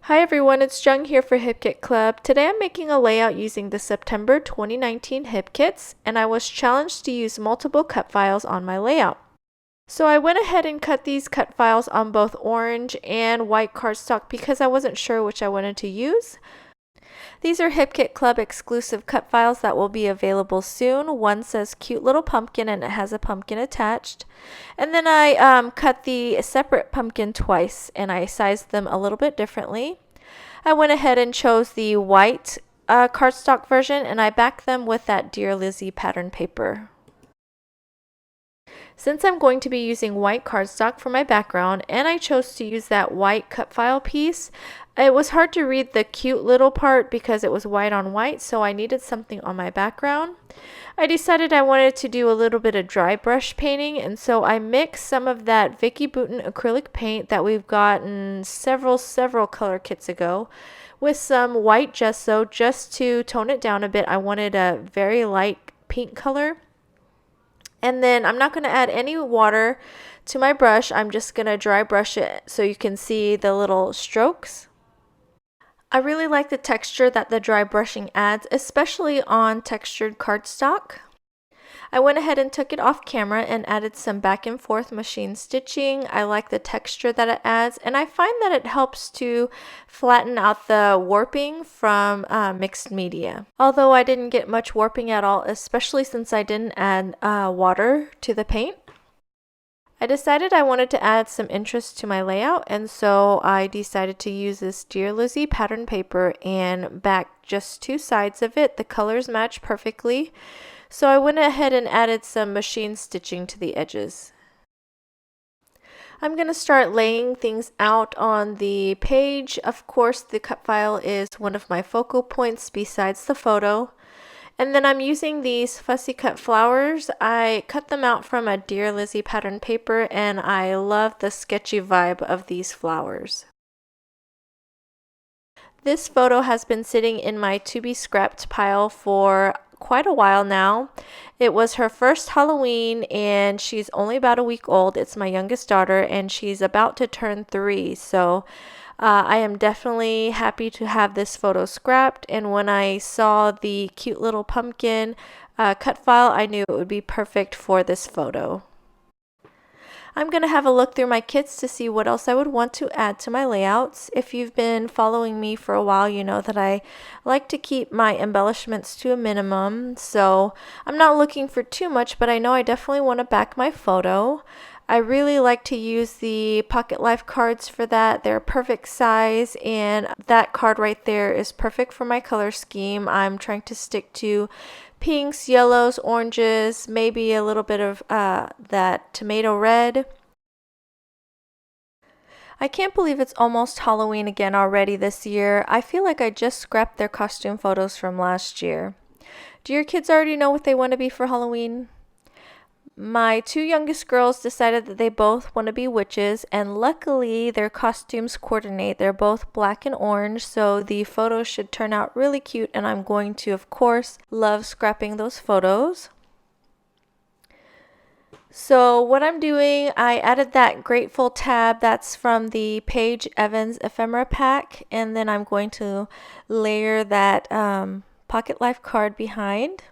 Hi everyone, it's Jung here for Hip Kit Club. Today I'm making a layout using the September 2019 Hip Kits, and I was challenged to use multiple cut files on my layout. So I went ahead and cut these cut files on both orange and white cardstock because I wasn't sure which I wanted to use. These are Hip Kit Club exclusive cut files that will be available soon. One says cute little pumpkin and it has a pumpkin attached. And then I cut the separate pumpkin twice and I sized them a little bit differently. I went ahead and chose the white cardstock version and I backed them with that Dear Lizzie pattern paper. Since I'm going to be using white cardstock for my background and I chose to use that white cut file piece, it was hard to read the cute little part because it was white on white, so I needed something on my background. I decided I wanted to do a little bit of dry brush painting, and so I mixed some of that Vicky Bouton acrylic paint that we've gotten several color kits ago with some white gesso just to tone it down a bit. I wanted a very light pink color. And then I'm not going to add any water to my brush. I'm just going to dry brush it so you can see the little strokes. I really like the texture that the dry brushing adds, especially on textured cardstock. I went ahead and took it off camera and added some back and forth machine stitching. I like the texture that it adds, and I find that it helps to flatten out the warping from mixed media. Although I didn't get much warping at all, especially since I didn't add water to the paint. I decided I wanted to add some interest to my layout, and so I decided to use this Dear Lizzie pattern paper and back just two sides of it. The colors match perfectly, so I went ahead and added some machine stitching to the edges. I'm going to start laying things out on the page. Of course, the cut file is one of my focal points besides the photo. And then I'm using these fussy cut flowers. I cut them out from a Dear Lizzie pattern paper and I love the sketchy vibe of these flowers. This photo has been sitting in my to be scrapped pile for quite a while now. It was her first Halloween and she's only about a week old. It's my youngest daughter and she's about to turn 3. So I am definitely happy to have this photo scrapped, and when I saw the cute little pumpkin cut file, I knew it would be perfect for this photo. I'm going to have a look through my kits to see what else I would want to add to my layouts. If you've been following me for a while, you know that I like to keep my embellishments to a minimum, so I'm not looking for too much, but I know I definitely want to back my photo. I really like to use the Pocket Life cards for that. They're perfect size, and that card right there is perfect for my color scheme. I'm trying to stick to pinks, yellows, oranges, maybe a little bit of that tomato red. I can't believe it's almost Halloween again already this year. I feel like I just scrapped their costume photos from last year. Do your kids already know what they want to be for Halloween? My two youngest girls decided that they both want to be witches, and luckily their costumes coordinate. They're both black and orange, so the photos should turn out really cute, and I'm going to, of course, love scrapping those photos. So what I'm doing, I added that Grateful tab that's from the Paige Evans ephemera pack, and then I'm going to layer that Pocket Life card behind.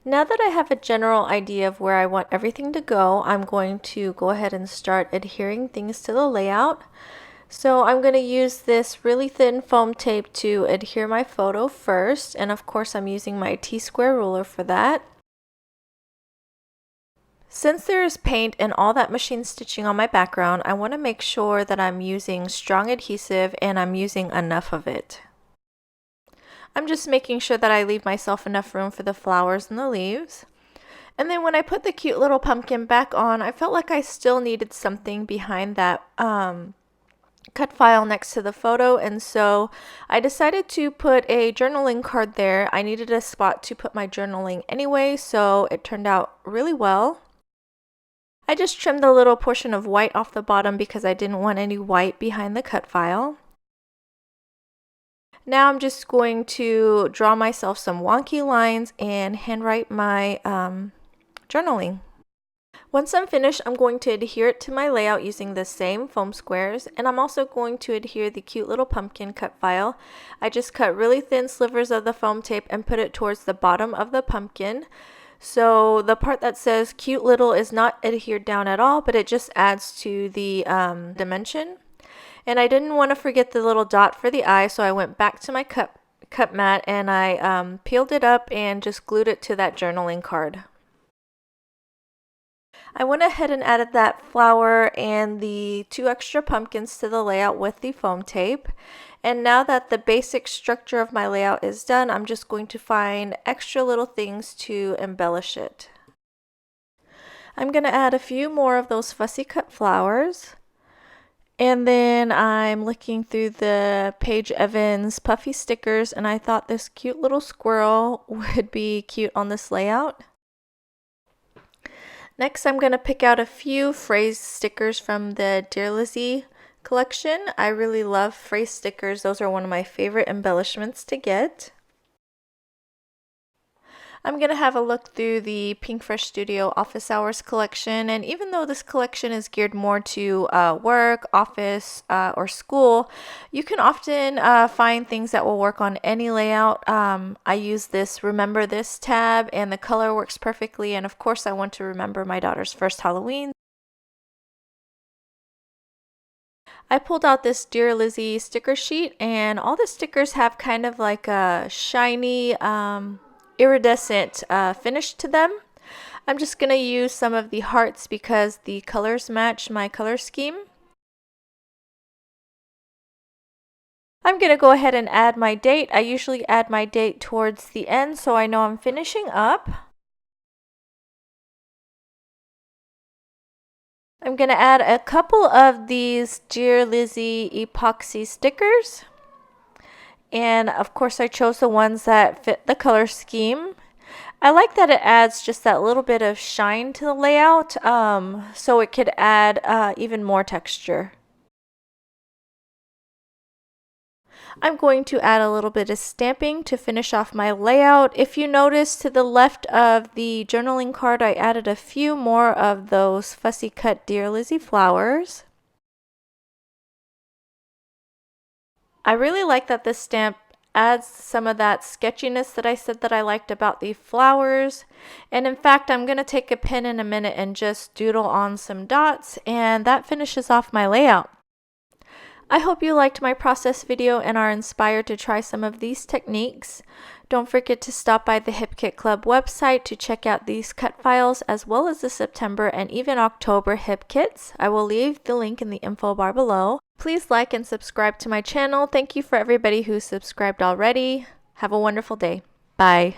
Now that I have a general idea of where I want everything to go, I'm going to go ahead and start adhering things to the layout. So I'm going to use this really thin foam tape to adhere my photo first, and of course I'm using my T-square ruler for that. Since there is paint and all that machine stitching on my background, I want to make sure that I'm using strong adhesive and I'm using enough of it. I'm just making sure that I leave myself enough room for the flowers and the leaves. And then when I put the cute little pumpkin back on, I felt like I still needed something behind that cut file next to the photo, and so I decided to put a journaling card there. I needed a spot to put my journaling anyway, so it turned out really well. I just trimmed the little portion of white off the bottom because I didn't want any white behind the cut file. Now I'm just going to draw myself some wonky lines and handwrite my journaling. Once I'm finished, I'm going to adhere it to my layout using the same foam squares, and I'm also going to adhere the cute little pumpkin cut file. I just cut really thin slivers of the foam tape and put it towards the bottom of the pumpkin. So the part that says cute little is not adhered down at all, but it just adds to the dimension. And I didn't want to forget the little dot for the eye, so I went back to my cut mat and I peeled it up and just glued it to that journaling card. I went ahead and added that flower and the 2 extra pumpkins to the layout with the foam tape. And now that the basic structure of my layout is done, I'm just going to find extra little things to embellish it. I'm going to add a few more of those fussy cut flowers. And then I'm looking through the Paige Evans puffy stickers, and I thought this cute little squirrel would be cute on this layout. Next, I'm going to pick out a few phrase stickers from the Dear Lizzie collection. I really love phrase stickers. Those are one of my favorite embellishments to get. I'm going to have a look through the Pink Fresh Studio Office Hours collection, and even though this collection is geared more to work, office, or school, you can often find things that will work on any layout. I use this Remember This tab, and the color works perfectly, and of course I want to remember my daughter's first Halloween. I pulled out this Dear Lizzie sticker sheet, and all the stickers have kind of like a shiny, iridescent finish to them. I'm just going to use some of the hearts because the colors match my color scheme. I'm going to go ahead and add my date. I usually add my date towards the end so I know I'm finishing up. I'm going to add a couple of these Dear Lizzie epoxy stickers. And of course I chose the ones that fit the color scheme. I like that it adds just that little bit of shine to the layout, so it could add even more texture. I'm going to add a little bit of stamping to finish off my layout. If you notice to the left of the journaling card, I added a few more of those fussy cut Dear Lizzie flowers. I really like that this stamp adds some of that sketchiness that I said that I liked about the flowers. And in fact, I'm going to take a pen in a minute and just doodle on some dots, and that finishes off my layout. I hope you liked my process video and are inspired to try some of these techniques. Don't forget to stop by the Hip Kit Club website to check out these cut files as well as the September and even October hip kits. I will leave the link in the info bar below. Please like and subscribe to my channel. Thank you for everybody who subscribed already. Have a wonderful day. Bye.